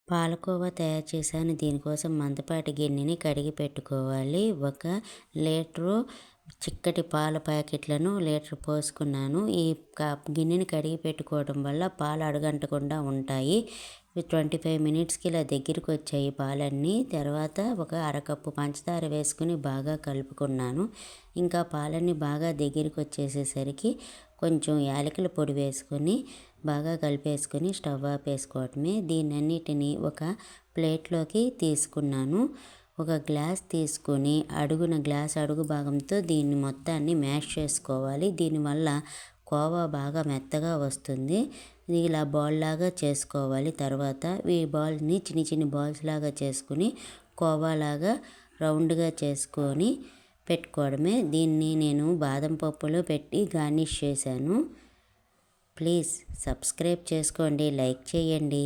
పాలకోవా తయారు చేశాను. దీనికోసం మందపాటి గిన్నెని కడిగి పెట్టుకోవాలి. 1 లీటరు చిక్కటి పాల ప్యాకెట్లను లీటర్ పోసుకున్నాను. ఈ గిన్నెని కడిగి పెట్టుకోవడం వల్ల పాలు అడుగంటకుండా ఉంటాయి. 25 మినిట్స్కి ఇలా దగ్గరికి వచ్చాయి పాలన్నీ. తర్వాత ఒక అరకప్పు పంచదార వేసుకుని బాగా కలుపుకున్నాను. ఇంకా పాలన్నీ బాగా దగ్గరికి వచ్చేసేసరికి కొంచెం యాలకుల పొడి వేసుకొని బాగా కలిపేసుకొని స్టవ్ ఆపేసుకోవటమే. దీనన్నిటిని ఒక ప్లేట్లోకి తీసుకున్నాను. ఒక గ్లాస్ తీసుకొని గ్లాస్ అడుగు భాగంతో దీన్ని మొత్తాన్ని మ్యాష్ చేసుకోవాలి. దీనివల్ల కోవా బాగా మెత్తగా వస్తుంది. ఇలా బాల్ లాగా చేసుకోవాలి. తర్వాత ఈ బాల్ని చిన్న చిన్న బాల్స్ లాగా చేసుకుని కోవాలాగా రౌండ్గా చేసుకొని పెట్టుకోవడమే. దీన్ని నేను బాదం పప్పులో పెట్టి గార్నిష్ చేశాను. ప్లీజ్ సబ్స్క్రైబ్ చేసుకోండి, లైక్ చేయండి.